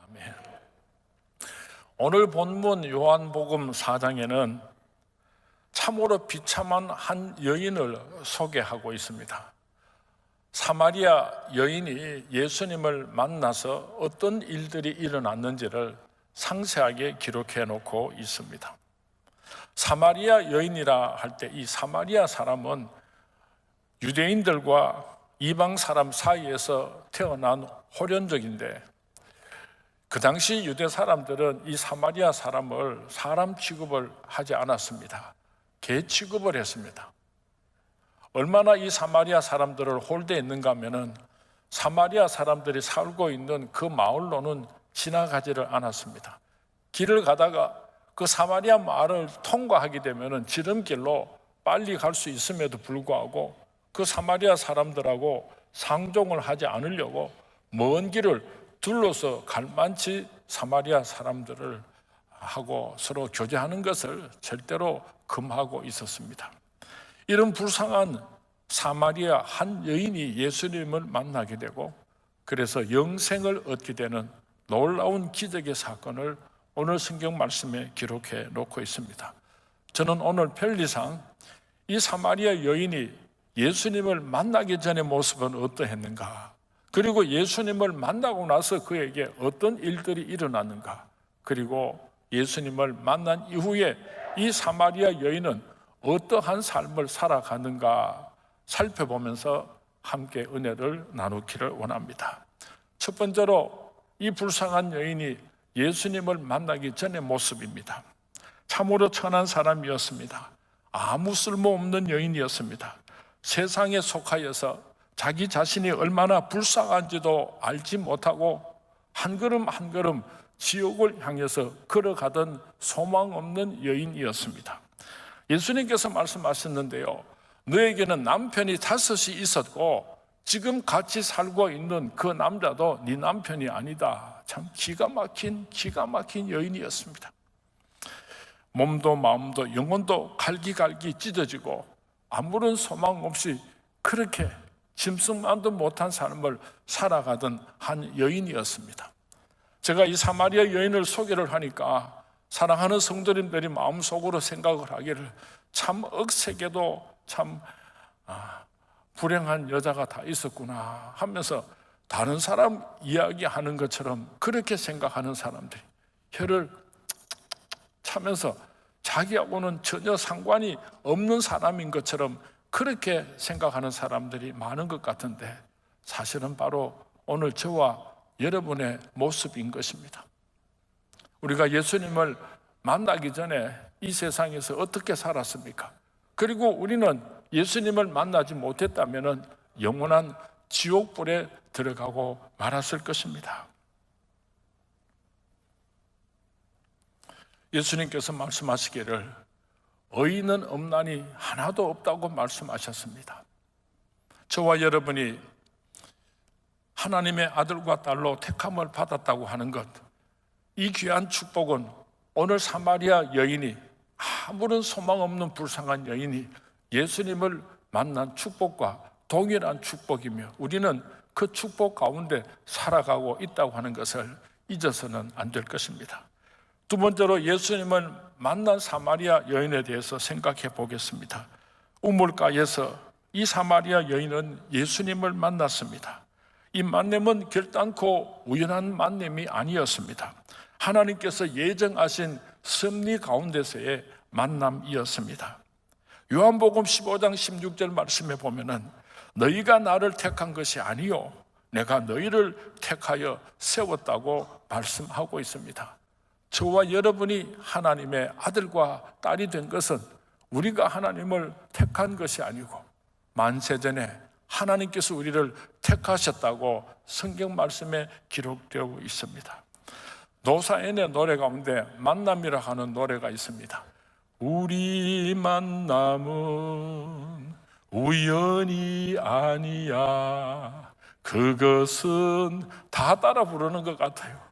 아멘. 오늘 본문 요한복음 4장에는 참으로 비참한 한 여인을 소개하고 있습니다. 사마리아 여인이 예수님을 만나서 어떤 일들이 일어났는지를 상세하게 기록해 놓고 있습니다. 사마리아 여인이라 할 때 이 사마리아 사람은 유대인들과 이방 사람 사이에서 태어난 호련족인데, 그 당시 유대 사람들은 이 사마리아 사람을 사람 취급을 하지 않았습니다. 개 취급을 했습니다. 얼마나 이 사마리아 사람들을 홀대했는가 하면은 사마리아 사람들이 살고 있는 그 마을로는 지나가지를 않았습니다. 길을 가다가 그 사마리아 마을을 통과하게 되면은 지름길로 빨리 갈 수 있음에도 불구하고 그 사마리아 사람들하고 상종을 하지 않으려고 먼 길을 둘러서 갈만치 사마리아 사람들을 하고 서로 교제하는 것을 절대로 금하고 있었습니다. 이런 불쌍한 사마리아 한 여인이 예수님을 만나게 되고, 그래서 영생을 얻게 되는 놀라운 기적의 사건을 오늘 성경 말씀에 기록해 놓고 있습니다. 저는 오늘 편리상 이 사마리아 여인이 예수님을 만나기 전의 모습은 어떠했는가, 그리고 예수님을 만나고 나서 그에게 어떤 일들이 일어났는가, 그리고 예수님을 만난 이후에 이 사마리아 여인은 어떠한 삶을 살아가는가 살펴보면서 함께 은혜를 나누기를 원합니다. 첫 번째로 이 불쌍한 여인이 예수님을 만나기 전의 모습입니다. 참으로 천한 사람이었습니다. 아무 쓸모없는 여인이었습니다. 세상에 속하여서 자기 자신이 얼마나 불쌍한지도 알지 못하고 한 걸음 한 걸음 지옥을 향해서 걸어가던 소망 없는 여인이었습니다. 예수님께서 말씀하셨는데요, 너에게는 남편이 5이 있었고 지금 같이 살고 있는 그 남자도 네 남편이 아니다. 참 기가 막힌 여인이었습니다. 몸도 마음도 영혼도 갈기갈기 찢어지고 아무런 소망 없이 그렇게 짐승만도 못한 삶을 살아가던 한 여인이었습니다. 제가 이 사마리아 여인을 소개를 하니까 사랑하는 성도님들이 마음속으로 생각을 하기를, 참 억세게도 참 불행한 여자가 다 있었구나 하면서 다른 사람 이야기하는 것처럼 그렇게 생각하는 사람들이 혀를 차면서 자기하고는 전혀 상관이 없는 사람인 것처럼 그렇게 생각하는 사람들이 많은 것 같은데, 사실은 바로 오늘 저와 여러분의 모습인 것입니다. 우리가 예수님을 만나기 전에 이 세상에서 어떻게 살았습니까? 그리고 우리는 예수님을 만나지 못했다면 영원한 지옥불에 들어가고 말았을 것입니다. 예수님께서 말씀하시기를 의인은 없나니 하나도 없다고 말씀하셨습니다. 저와 여러분이 하나님의 아들과 딸로 택함을 받았다고 하는 것, 이 귀한 축복은 오늘 사마리아 여인이, 아무런 소망 없는 불쌍한 여인이 예수님을 만난 축복과 동일한 축복이며 우리는 그 축복 가운데 살아가고 있다고 하는 것을 잊어서는 안 될 것입니다. 두 번째로 예수님을 만난 사마리아 여인에 대해서 생각해 보겠습니다. 우물가에서 이 사마리아 여인은 예수님을 만났습니다. 이 만남은 결단코 우연한 만남이 아니었습니다. 하나님께서 예정하신 섭리 가운데서의 만남이었습니다. 요한복음 15장 16절 말씀에 보면은 너희가 나를 택한 것이 아니요 내가 너희를 택하여 세웠다고 말씀하고 있습니다. 저와 여러분이 하나님의 아들과 딸이 된 것은 우리가 하나님을 택한 것이 아니고 만세전에 하나님께서 우리를 택하셨다고 성경 말씀에 기록되어 있습니다. 노사인의 노래 가운데 만남이라 하는 노래가 있습니다. 우리 만남은 우연이 아니야. 그것은 다 따라 부르는 것 같아요.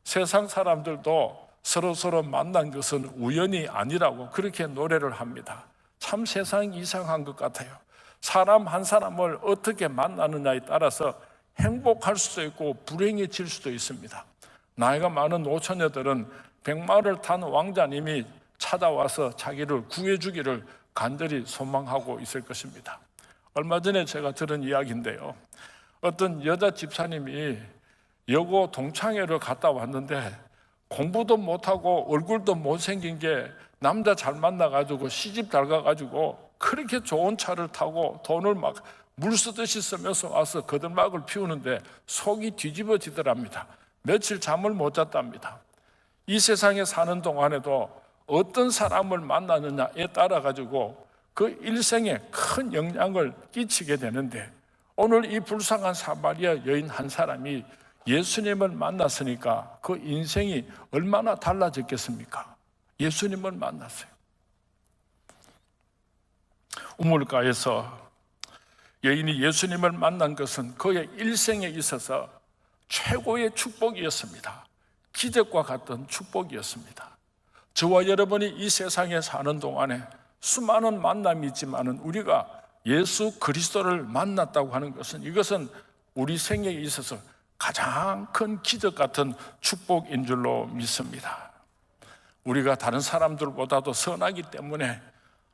세상 사람들도 서로 만난 것은 우연이 아니라고 그렇게 노래를 합니다. 참 세상이 이상한 것 같아요. 사람 한 사람을 어떻게 만나느냐에 따라서 행복할 수도 있고 불행해질 수도 있습니다. 나이가 많은 노처녀들은 백마를 탄 왕자님이 찾아와서 자기를 구해주기를 간절히 소망하고 있을 것입니다. 얼마 전에 제가 들은 이야기인데요, 어떤 여자 집사님이 여고 동창회를 갔다 왔는데 공부도 못하고 얼굴도 못생긴 게 남자 잘 만나가지고 시집 잘 가가지고 그렇게 좋은 차를 타고 돈을 막 물 쓰듯이 쓰면서 와서 거들막을 피우는데 속이 뒤집어지더랍니다. 며칠 잠을 못 잤답니다. 이 세상에 사는 동안에도 어떤 사람을 만나느냐에 따라 가지고 그 일생에 큰 영향을 끼치게 되는데, 오늘 이 불쌍한 사마리아 여인 한 사람이 예수님을 만났으니까 그 인생이 얼마나 달라졌겠습니까? 예수님을 만났어요. 우물가에서 여인이 예수님을 만난 것은 그의 일생에 있어서 최고의 축복이었습니다. 기적과 같은 축복이었습니다. 저와 여러분이 이 세상에 사는 동안에 수많은 만남이 있지만은 우리가 예수 그리스도를 만났다고 하는 것은, 이것은 우리 생애에 있어서 가장 큰 기적 같은 축복인 줄로 믿습니다. 우리가 다른 사람들보다도 선하기 때문에,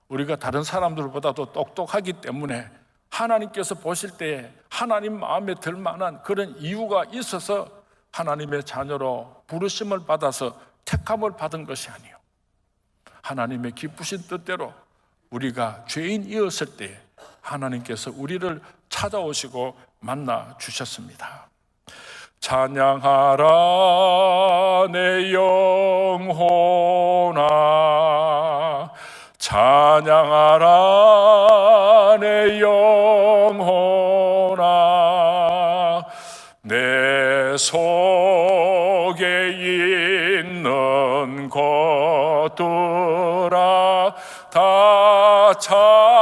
우리가 다른 사람들보다도 똑똑하기 때문에 하나님께서 보실 때에 하나님 마음에 들 만한 그런 이유가 있어서 하나님의 자녀로 부르심을 받아서 택함을 받은 것이 아니에요. 하나님의 기쁘신 뜻대로 우리가 죄인이었을 때 하나님께서 우리를 찾아오시고 만나 주셨습니다. 찬양하라 내 영혼아, 찬양하라 내 영혼아, 내 속에 있는 것들아 다 찬양하라.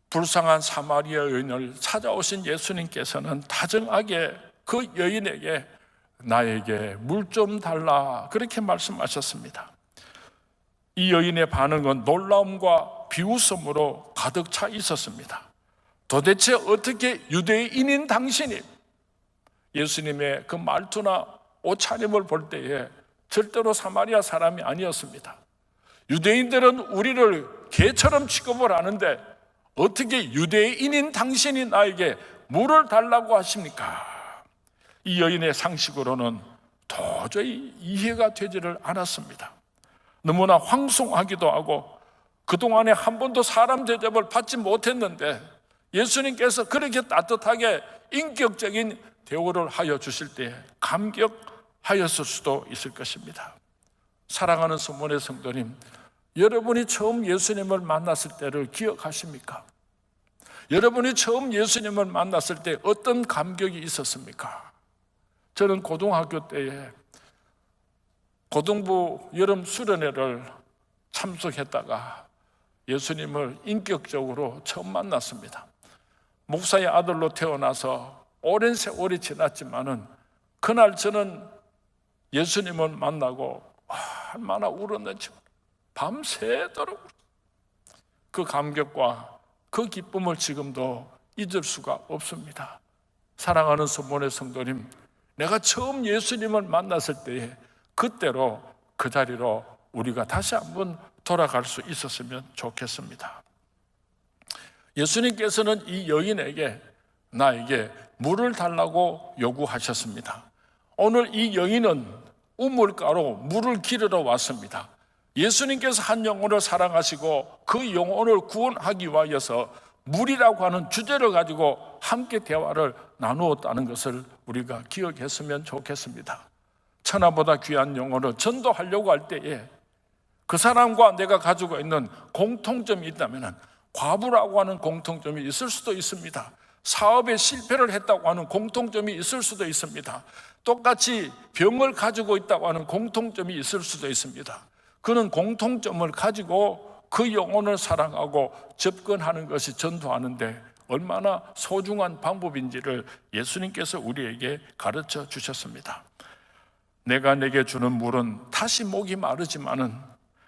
불쌍한 사마리아 여인을 찾아오신 예수님께서는 다정하게 그 여인에게 나에게 물 좀 달라 그렇게 말씀하셨습니다. 이 여인의 반응은 놀라움과 비웃음으로 가득 차 있었습니다. 도대체 어떻게 유대인인 당신이, 예수님의 그 말투나 옷차림을 볼 때에 절대로 사마리아 사람이 아니었습니다. 유대인들은 우리를 개처럼 취급을 하는데 어떻게 유대인인 당신이 나에게 물을 달라고 하십니까? 이 여인의 상식으로는 도저히 이해가 되지를 않았습니다. 너무나 황송하기도 하고 그동안에 한 번도 사람 대접을 받지 못했는데 예수님께서 그렇게 따뜻하게 인격적인 대우를 하여 주실 때 감격하였을 수도 있을 것입니다. 사랑하는 소문의 성도님, 여러분이 처음 예수님을 만났을 때를 기억하십니까? 여러분이 처음 예수님을 만났을 때 어떤 감격이 있었습니까? 저는 고등학교 때에 고등부 여름 수련회를 참석했다가 예수님을 인격적으로 처음 만났습니다. 목사의 아들로 태어나서 오랜 세월이 지났지만은 그날 저는 예수님을 만나고 얼마나 울었는지 밤새도록 그 감격과 그 기쁨을 지금도 잊을 수가 없습니다. 사랑하는 소문의 성도님, 내가 처음 예수님을 만났을 때에 그때로 그 자리로 우리가 다시 한번 돌아갈 수 있었으면 좋겠습니다. 예수님께서는 이 여인에게 나에게 물을 달라고 요구하셨습니다. 오늘 이 여인은 우물가로 물을 기르러 왔습니다. 예수님께서 한 영혼을 사랑하시고 그 영혼을 구원하기 위하여서 물이라고 하는 주제를 가지고 함께 대화를 나누었다는 것을 우리가 기억했으면 좋겠습니다. 천하보다 귀한 영혼을 전도하려고 할 때에 그 사람과 내가 가지고 있는 공통점이 있다면 과부라고 하는 공통점이 있을 수도 있습니다. 사업에 실패를 했다고 하는 공통점이 있을 수도 있습니다. 똑같이 병을 가지고 있다고 하는 공통점이 있을 수도 있습니다. 그는 공통점을 가지고 그 영혼을 사랑하고 접근하는 것이 전도하는데 얼마나 소중한 방법인지를 예수님께서 우리에게 가르쳐 주셨습니다. 내가 내게 주는 물은 다시 목이 마르지만은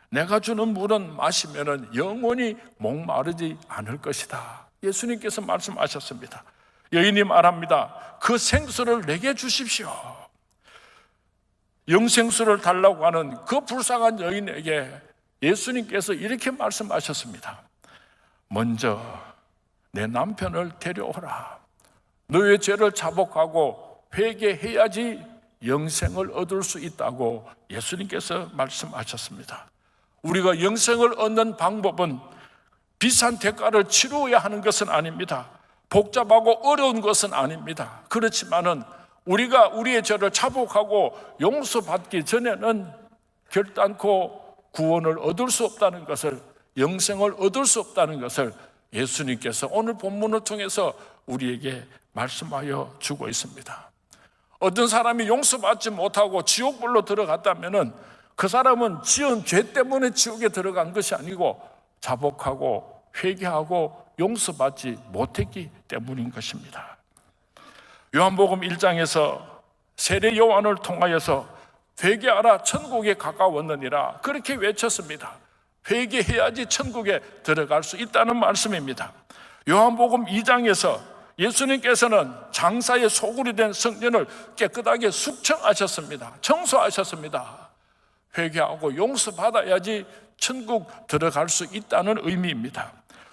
내가 주는 물은 마시면은 영원히 목마르지 않을 것이다. 예수님께서 말씀하셨습니다. 여인이 말합니다. 그 생수를 내게 주십시오. 영생수를 달라고 하는 그 불쌍한 여인에게 예수님께서 이렇게 말씀하셨습니다. 먼저 내 남편을 데려오라. 너의 죄를 자복하고 회개해야지 영생을 얻을 수 있다고 예수님께서 말씀하셨습니다. 우리가 영생을 얻는 방법은 비싼 대가를 치루어야 하는 것은 아닙니다. 복잡하고 어려운 것은 아닙니다. 그렇지만은 우리가 우리의 죄를 자복하고 용서받기 전에는 결단코 구원을 얻을 수 없다는 것을, 영생을 얻을 수 없다는 것을 예수님께서 오늘 본문을 통해서 우리에게 말씀하여 주고 있습니다. 어떤 사람이 용서받지 못하고 지옥불로 들어갔다면 그 사람은 지은 죄 때문에 지옥에 들어간 것이 아니고 자복하고 회개하고 용서받지 못했기 때문인 것입니다. 요한복음 1장에서 세례 요한을 통하여서 회개하라 천국에 가까웠느니라 그렇게 외쳤습니다. 회개해야지 천국에 들어갈 수 있다는 말씀입니다. 요한복음 2장에서 예수님께서는 장사의 소굴이 된 성전을 깨끗하게 숙청하셨습니다. 청소하셨습니다. 회개하고 용서받아야지 천국 들어갈 수 있다는 의미입니다.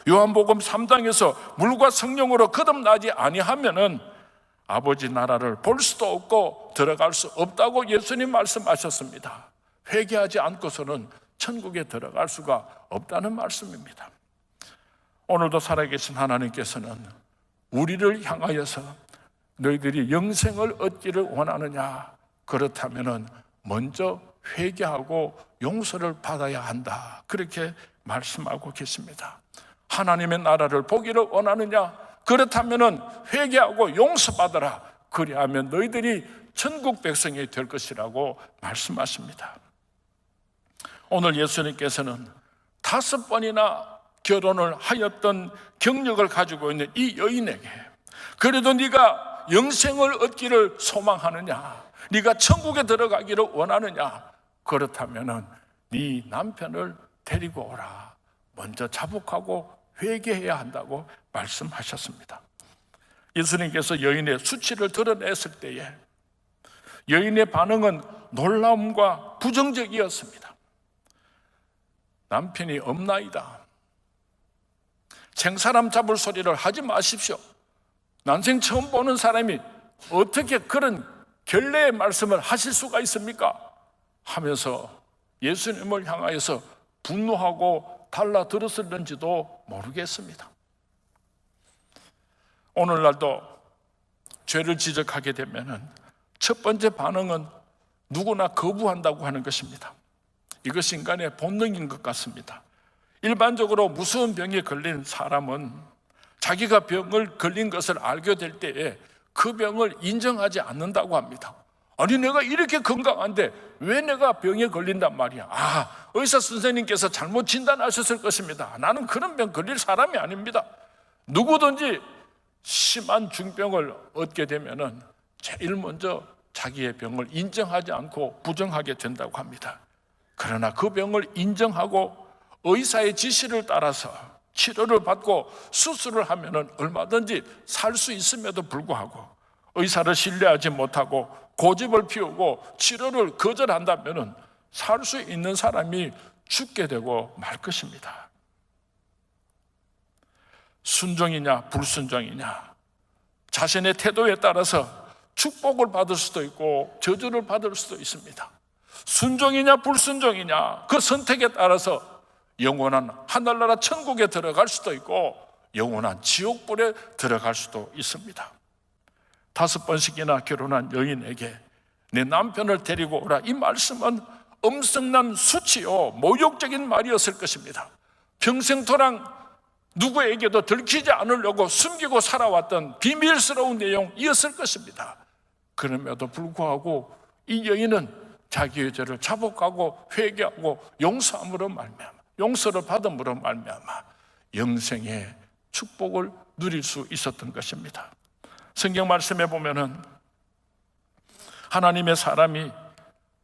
요한복음 3장에서 물과 성령으로 거듭나지 아니하면은 아버지 나라를 볼 수도 없고 들어갈 수 없다고 예수님 말씀하셨습니다. 회개하지 않고서는 천국에 들어갈 수가 없다는 말씀입니다. 오늘도 살아계신 하나님께서는 우리를 향하여서 너희들이 영생을 얻기를 원하느냐? 그렇다면 먼저 회개하고 용서를 받아야 한다. 그렇게 말씀하고 계십니다. 하나님의 나라를 보기를 원하느냐? 그렇다면 회개하고 용서받아라. 그리하면 너희들이 천국 백성이 될 것이라고 말씀하십니다. 오늘 예수님께서는 5번이나 결혼을 하였던 경력을 가지고 있는 이 여인에게 그래도 네가 영생을 얻기를 소망하느냐? 네가 천국에 들어가기를 원하느냐? 그렇다면 네 남편을 데리고 오라. 먼저 자복하고 회개해야 한다고 말씀하셨습니다. 예수님께서 여인의 수치를 드러냈을 때에 여인의 반응은 놀라움과 부정적이었습니다. 남편이 없나이다. 생사람 잡을 소리를 하지 마십시오. 난생 처음 보는 사람이 어떻게 그런 결례의 말씀을 하실 수가 있습니까? 하면서 예수님을 향하여서 분노하고 달라들었을는지도 모르겠습니다. 오늘날도 죄를 지적하게 되면 첫 번째 반응은 누구나 거부한다고 하는 것입니다. 이것이 인간의 본능인 것 같습니다. 일반적으로 무서운 병에 걸린 사람은 자기가 병을 걸린 것을 알게 될 때에 그 병을 인정하지 않는다고 합니다. 아니 내가 이렇게 건강한데 왜 내가 병에 걸린단 말이야? 의사 선생님께서 잘못 진단하셨을 것입니다. 나는 그런 병 걸릴 사람이 아닙니다. 누구든지 심한 중병을 얻게 되면은 제일 먼저 자기의 병을 인정하지 않고 부정하게 된다고 합니다. 그러나 그 병을 인정하고 의사의 지시를 따라서 치료를 받고 수술을 하면은 얼마든지 살 수 있음에도 불구하고 의사를 신뢰하지 못하고 고집을 피우고 치료를 거절한다면은 살 수 있는 사람이 죽게 되고 말 것입니다. 순종이냐 불순종이냐, 자신의 태도에 따라서 축복을 받을 수도 있고 저주를 받을 수도 있습니다. 순종이냐 불순종이냐, 그 선택에 따라서 영원한 하늘나라 천국에 들어갈 수도 있고 영원한 지옥불에 들어갈 수도 있습니다. 5번씩이나 결혼한 여인에게 내 남편을 데리고 오라, 이 말씀은 엄청난 수치요 모욕적인 말이었을 것입니다. 평생토록 누구에게도 들키지 않으려고 숨기고 살아왔던 비밀스러운 내용이었을 것입니다. 그럼에도 불구하고 이 여인은 자기의 죄를 자복하고 회개하고 용서함으로 말미암아, 용서를 받음으로 말미암아 영생의 축복을 누릴 수 있었던 것입니다. 성경 말씀에 보면은 하나님의 사람이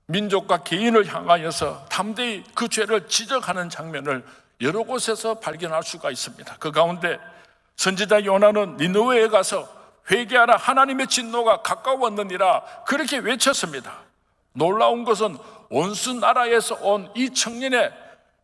민족과 개인을 향하여서 담대히 그 죄를 지적하는 장면을 여러 곳에서 발견할 수가 있습니다. 그 가운데 선지자 요나는 니느웨에 가서 회개하라, 하나님의 진노가 가까웠느니라 그렇게 외쳤습니다. 놀라운 것은 원수 나라에서 온 이 청년의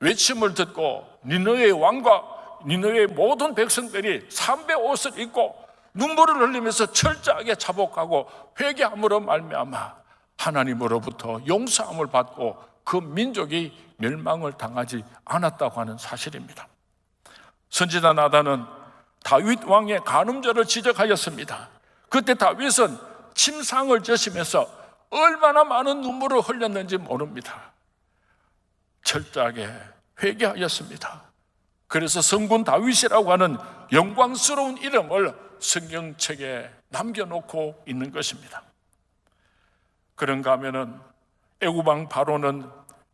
외침을 듣고 니느웨의 왕과 니느웨의 모든 백성들이 삼배 옷을 입고 눈물을 흘리면서 철저하게 자복하고 회개함으로 말미암아 하나님으로부터 용서함을 받고 그 민족이 멸망을 당하지 않았다고 하는 사실입니다. 선지자 나단은 다윗 왕의 간음죄를 지적하였습니다. 그때 다윗은 침상을 젖으면서 얼마나 많은 눈물을 흘렸는지 모릅니다. 철저하게 회개하였습니다. 그래서 성군 다윗이라고 하는 영광스러운 이름을 성경책에 남겨놓고 있는 것입니다. 그런가 하면은 애굽왕 바로는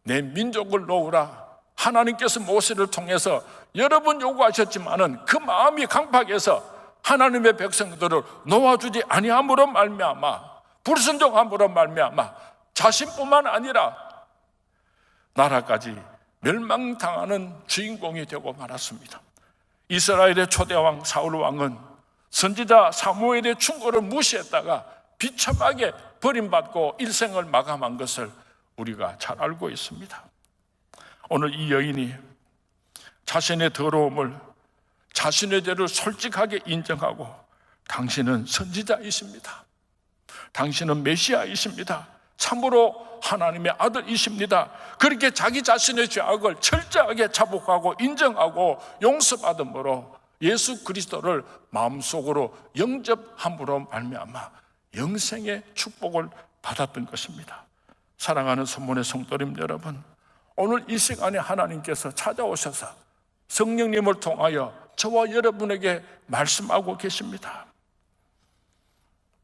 내 민족을 놓으라, 하나님께서 모세를 통해서 여러 번 요구하셨지만은 그 마음이 강팍해서 하나님의 백성들을 놓아주지 아니함으로 말미암아, 불순종함으로 말미암아 자신뿐만 아니라 나라까지 멸망당하는 주인공이 되고 말았습니다. 이스라엘의 초대왕 사울 왕은 선지자 사무엘의 충고를 무시했다가 비참하게 버림받고 일생을 마감한 것을 우리가 잘 알고 있습니다. 오늘 이 여인이 자신의 더러움을, 자신의 죄를 솔직하게 인정하고 당신은 선지자이십니다, 당신은 메시아이십니다, 참으로 하나님의 아들이십니다, 그렇게 자기 자신의 죄악을 철저하게 자복하고 인정하고 용서받음으로 예수 그리스도를 마음속으로 영접함으로 말미암아 영생의 축복을 받았던 것입니다. 사랑하는 선문의 성도님 여러분, 오늘 이 시간에 하나님께서 찾아오셔서 성령님을 통하여 저와 여러분에게 말씀하고 계십니다.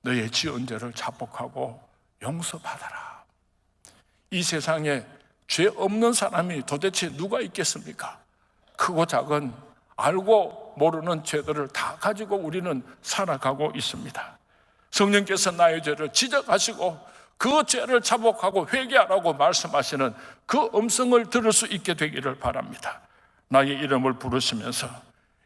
너의 지은 죄를 자복하고 용서받아라. 이 세상에 죄 없는 사람이 도대체 누가 있겠습니까? 크고 작은 알고 모르는 죄들을 다 가지고 우리는 살아가고 있습니다. 성령께서 나의 죄를 지적하시고 그 죄를 자복하고 회개하라고 말씀하시는 그 음성을 들을 수 있게 되기를 바랍니다. 나의 이름을 부르시면서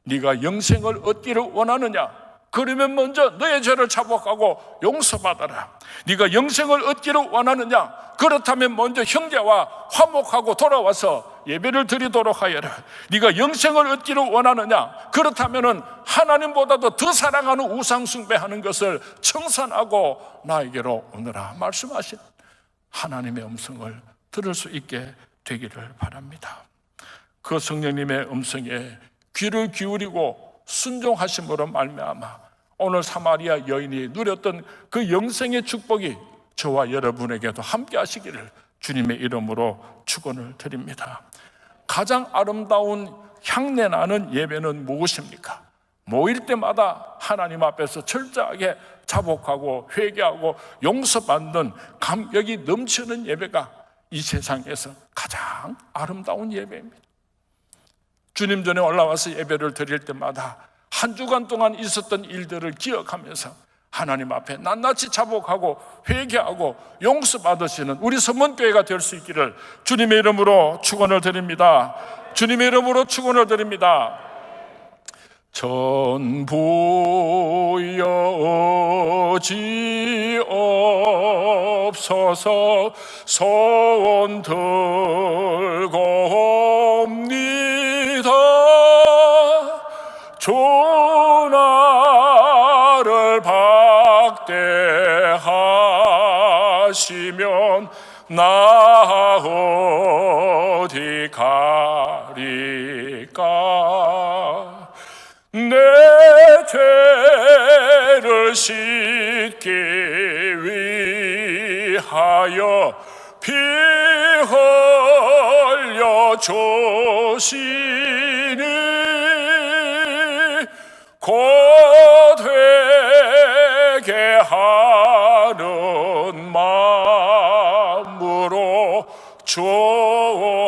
네가 영생을 얻기를 원하느냐? 그러면 먼저 너의 죄를 자복하고 용서받아라. 네가 영생을 얻기를 원하느냐? 그렇다면 먼저 형제와 화목하고 돌아와서 예배를 드리도록 하여라. 네가 영생을 얻기를 원하느냐? 그렇다면 하나님보다도 더 사랑하는 우상 숭배하는 것을 청산하고 나에게로 오너라 말씀하신 하나님의 음성을 들을 수 있게 되기를 바랍니다. 그 성령님의 음성에 귀를 기울이고 순종하심으로 말미암아 오늘 사마리아 여인이 누렸던 그 영생의 축복이 저와 여러분에게도 함께 하시기를 주님의 이름으로 축원을 드립니다. 가장 아름다운 향내 나는 예배는 무엇입니까? 모일 때마다 하나님 앞에서 철저하게 자복하고 회개하고 용서받는 감격이 넘치는 예배가 이 세상에서 가장 아름다운 예배입니다. 주님 전에 올라와서 예배를 드릴 때마다 한 주간 동안 있었던 일들을 기억하면서 하나님 앞에 낱낱이 자복하고 회개하고 용서받으시는 우리 선문교회가 될 수 있기를 주님의 이름으로 축원을 드립니다. 주님의 이름으로 축원을 드립니다. 전부여지옵소서 손 들고 옵니다. 주 나를 박대하시면 나 어디 가리까? 내 죄를 씻기 위하여 피 흘려 주시니 곧 회개하는 마음으로 주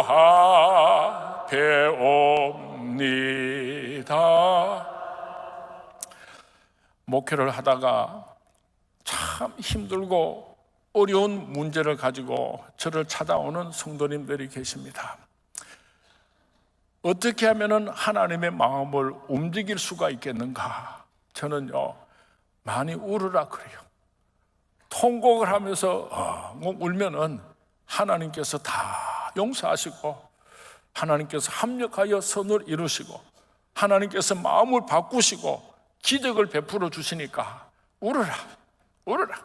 앞에 옵니다. 목회를 하다가 참 힘들고 어려운 문제를 가지고 저를 찾아오는 성도님들이 계십니다. 어떻게 하면 하나님의 마음을 움직일 수가 있겠는가? 저는요, 많이 울으라 그래요. 통곡을 하면서 울면은 하나님께서 다 용서하시고 하나님께서 합력하여 선을 이루시고 하나님께서 마음을 바꾸시고 기적을 베풀어 주시니까 울어라, 울어라.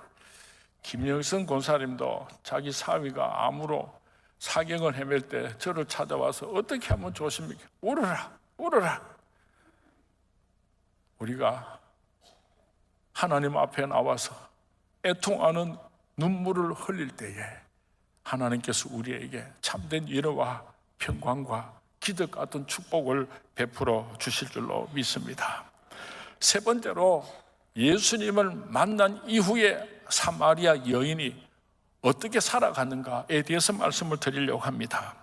김영선 권사님도 자기 사위가 암으로 사경을 헤맬 때 저를 찾아와서 어떻게 하면 좋습니까? 울어라, 울어라. 우리가 하나님 앞에 나와서 애통하는 눈물을 흘릴 때에 하나님께서 우리에게 참된 위로와 평강과 기적 같은 축복을 베풀어 주실 줄로 믿습니다. 세 번째로, 예수님을 만난 이후에 사마리아 여인이 어떻게 살아가는가에 대해서 말씀을 드리려고 합니다.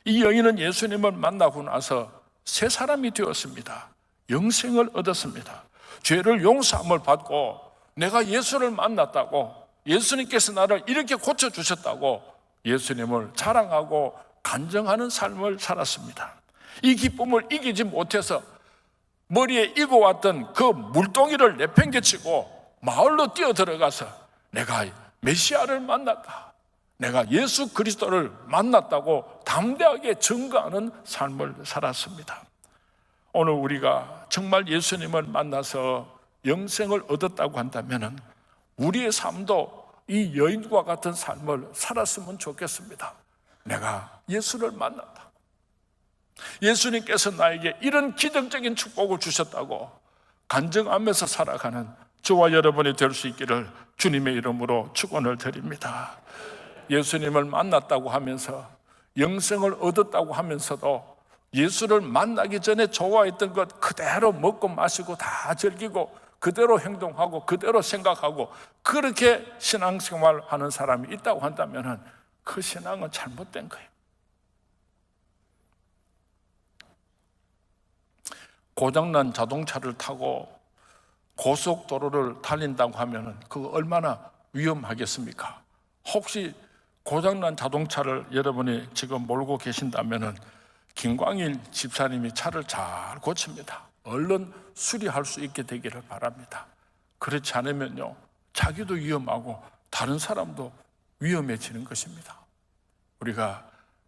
이 여인은 예수님을 만나고 나서 새 사람이 되었습니다. 영생을 얻었습니다. 죄를 용서함을 받고 내가 예수를 만났다고, 예수님께서 나를 이렇게 고쳐주셨다고 예수님을 자랑하고 간증하는 삶을 살았습니다. 이 기쁨을 이기지 못해서 머리에 이고왔던 그 물동이를 내팽개치고 마을로 뛰어들어가서 내가 메시아를 만났다, 내가 예수 그리스도를 만났다고 담대하게 증거하는 삶을 살았습니다. 오늘 우리가 정말 예수님을 만나서 영생을 얻었다고 한다면 우리의 삶도 이 여인과 같은 삶을 살았으면 좋겠습니다. 내가 예수를 만났다, 예수님께서 나에게 이런 기적적인 축복을 주셨다고 간증하면서 살아가는 저와 여러분이 될 수 있기를 주님의 이름으로 축원을 드립니다. 예수님을 만났다고 하면서 영생을 얻었다고 하면서도 예수를 만나기 전에 좋아했던 것 그대로 먹고 마시고 다 즐기고 그대로 행동하고 그대로 생각하고 그렇게 신앙생활 하는 사람이 있다고 한다면 그 신앙은 잘못된 거예요. 고장난 자동차를 타고 고속도로를 달린다고 하면 그거 얼마나 위험하겠습니까? 혹시 고장난 자동차를 여러분이 지금 몰고 계신다면 김광일 집사님이 차를 잘 고칩니다. 얼른 수리할 수 있게 되기를 바랍니다. 그렇지 않으면요, 자기도 위험하고 다른 사람도 위험해지는 것입니다. 우리가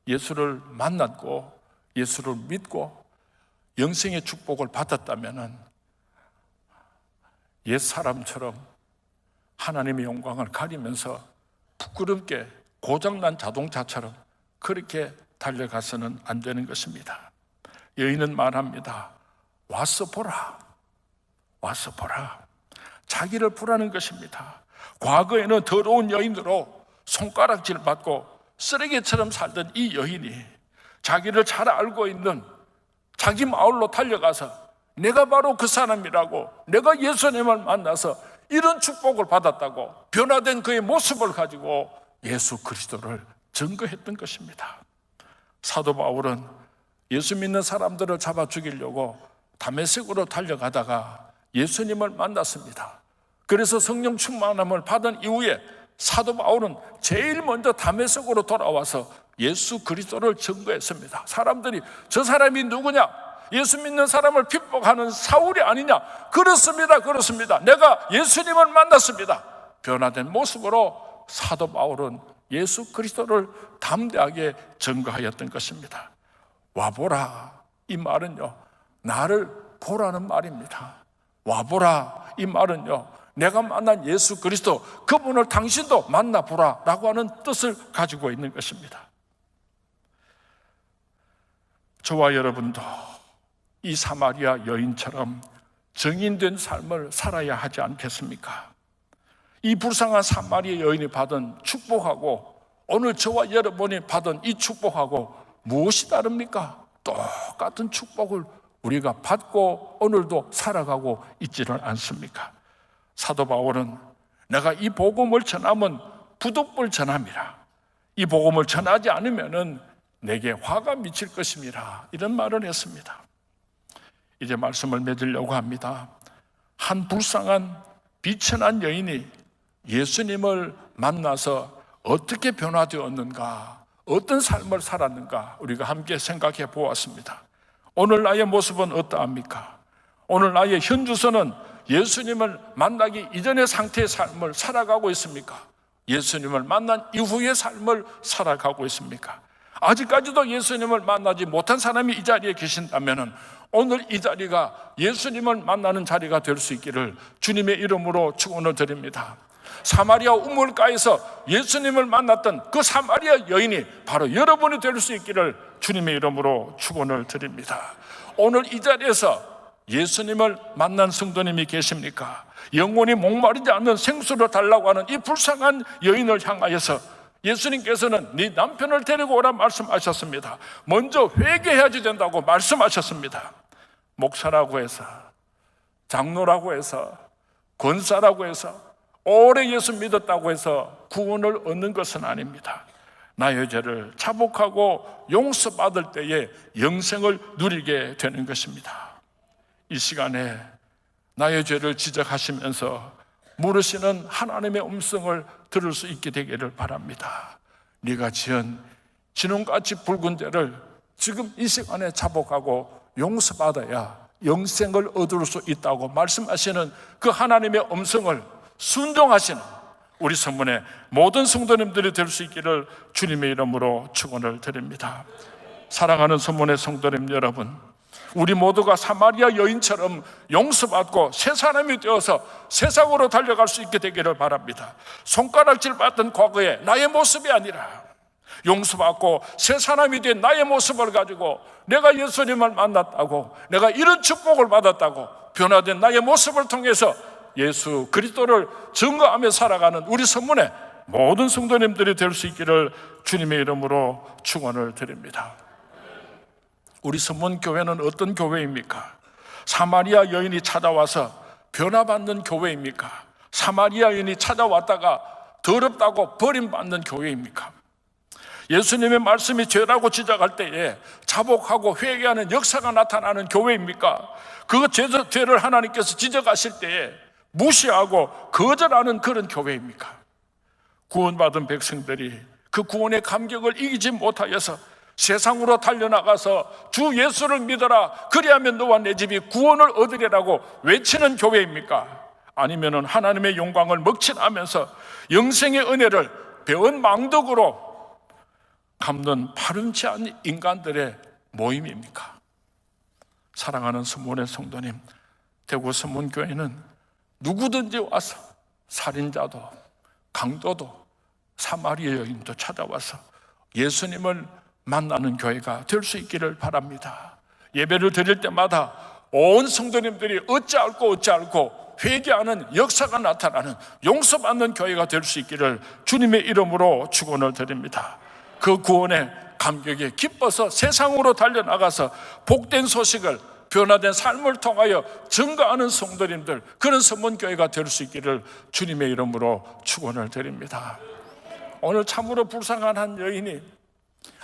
예수를 만났고 예수를 믿고 영생의 축복을 받았다면 옛사람처럼 하나님의 영광을 가리면서 부끄럽게 고장난 자동차처럼 그렇게 달려가서는 안 되는 것입니다. 여인은 말합니다. 와서 보라, 와서 보라. 자기를 보라는 것입니다. 과거에는 더러운 여인으로 손가락질 받고 쓰레기처럼 살던 이 여인이 자기를 잘 알고 있는 자기 마을로 달려가서 내가 바로 그 사람이라고, 내가 예수님을 만나서 이런 축복을 받았다고 변화된 그의 모습을 가지고 예수 그리스도를 증거했던 것입니다. 사도 바울은 예수 믿는 사람들을 잡아 죽이려고 다메섹으로 달려가다가 예수님을 만났습니다. 그래서 성령 충만함을 받은 이후에 사도 바울은 제일 먼저 다메섹으로 돌아와서 예수 그리스도를 증거했습니다. 사람들이 저 사람이 누구냐? 예수 믿는 사람을 핍박하는 사울이 아니냐? 그렇습니다, 그렇습니다. 내가 예수님을 만났습니다. 변화된 모습으로 사도 바울은 예수 그리스도를 담대하게 증거하였던 것입니다. 와보라, 이 말은요, 나를 보라는 말입니다. 와보라, 이 말은요, 내가 만난 예수 그리스도, 그분을 당신도 만나보라 라고 하는 뜻을 가지고 있는 것입니다. 저와 여러분도 이 사마리아 여인처럼 정인된 삶을 살아야 하지 않겠습니까? 이 불쌍한 사마리아 여인이 받은 축복하고 오늘 저와 여러분이 받은 이 축복하고 무엇이 다릅니까? 똑같은 축복을 우리가 받고 오늘도 살아가고 있지는 않습니까? 사도 바울은 내가 이 복음을 전하면 부득불 전함이라, 이 복음을 전하지 않으면 내게 화가 미칠 것임이라, 이런 말을 했습니다. 이제 말씀을 맺으려고 합니다. 한 불쌍한 비천한 여인이 예수님을 만나서 어떻게 변화되었는가, 어떤 삶을 살았는가 우리가 함께 생각해 보았습니다. 오늘 나의 모습은 어떠합니까? 오늘 나의 현주소는 예수님을 만나기 이전의 상태의 삶을 살아가고 있습니까? 예수님을 만난 이후의 삶을 살아가고 있습니까? 아직까지도 예수님을 만나지 못한 사람이 이 자리에 계신다면 오늘 이 자리가 예수님을 만나는 자리가 될 수 있기를 주님의 이름으로 축원을 드립니다. 사마리아 우물가에서 예수님을 만났던 그 사마리아 여인이 바로 여러분이 될 수 있기를 주님의 이름으로 축원을 드립니다. 오늘 이 자리에서 예수님을 만난 성도님이 계십니까? 영혼이 목마르지 않는 생수를 달라고 하는 이 불쌍한 여인을 향하여서 예수님께서는 네 남편을 데리고 오라 말씀하셨습니다. 먼저 회개해야지 된다고 말씀하셨습니다. 목사라고 해서, 장로라고 해서, 권사라고 해서, 오래 예수 믿었다고 해서 구원을 얻는 것은 아닙니다. 나의 죄를 자복하고 용서받을 때에 영생을 누리게 되는 것입니다. 이 시간에 나의 죄를 지적하시면서 물으시는 하나님의 음성을 들을 수 있게 되기를 바랍니다. 네가 지은 진홍같이 붉은 죄를 지금 이 시간에 자복하고 용서받아야 영생을 얻을 수 있다고 말씀하시는 그 하나님의 음성을 순종하시는 우리 성문의 모든 성도님들이 될 수 있기를 주님의 이름으로 축원을 드립니다. 사랑하는 성문의 성도님 여러분, 우리 모두가 사마리아 여인처럼 용서받고 새 사람이 되어서 세상으로 달려갈 수 있게 되기를 바랍니다. 손가락질 받던 과거의 나의 모습이 아니라 용서받고 새 사람이 된 나의 모습을 가지고 내가 예수님을 만났다고, 내가 이런 축복을 받았다고 변화된 나의 모습을 통해서 예수 그리스도를 증거하며 살아가는 우리 성문의 모든 성도님들이 될 수 있기를 주님의 이름으로 축원을 드립니다. 우리 성문교회는 어떤 교회입니까? 사마리아 여인이 찾아와서 변화받는 교회입니까? 사마리아 여인이 찾아왔다가 더럽다고 버림받는 교회입니까? 예수님의 말씀이 죄라고 지적할 때에 자복하고 회개하는 역사가 나타나는 교회입니까? 그 죄를 하나님께서 지적하실 때에 무시하고 거절하는 그런 교회입니까? 구원받은 백성들이 그 구원의 감격을 이기지 못하여서 세상으로 달려나가서 주 예수를 믿어라, 그리하면 너와 내 집이 구원을 얻으리라고 외치는 교회입니까? 아니면 하나님의 영광을 먹칠하면서 영생의 은혜를 배은 망덕으로 갚는 파렴치 않은 인간들의 모임입니까? 사랑하는 성문의 성도님, 대구 성문교회는 누구든지 와서 살인자도 강도도 사마리아 여인도 찾아와서 예수님을 만나는 교회가 될 수 있기를 바랍니다. 예배를 드릴 때마다 온 성도님들이 어찌할고 회개하는 역사가 나타나는 용서받는 교회가 될 수 있기를 주님의 이름으로 축원을 드립니다. 그 구원의 감격에 기뻐서 세상으로 달려나가서 복된 소식을 변화된 삶을 통하여 증거하는 성도님들, 그런 성문교회가 될 수 있기를 주님의 이름으로 축원을 드립니다. 오늘 참으로 불쌍한 한 여인이,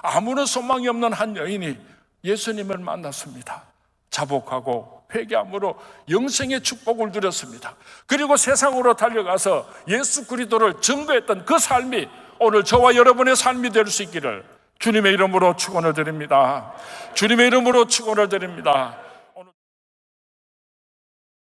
아무런 소망이 없는 한 여인이 예수님을 만났습니다. 자복하고 회개함으로 영생의 축복을 누렸습니다. 그리고 세상으로 달려가서 예수 그리스도를 증거했던 그 삶이 오늘 저와 여러분의 삶이 될 수 있기를 주님의 이름으로 축원을 드립니다. 주님의 이름으로 축원을 드립니다.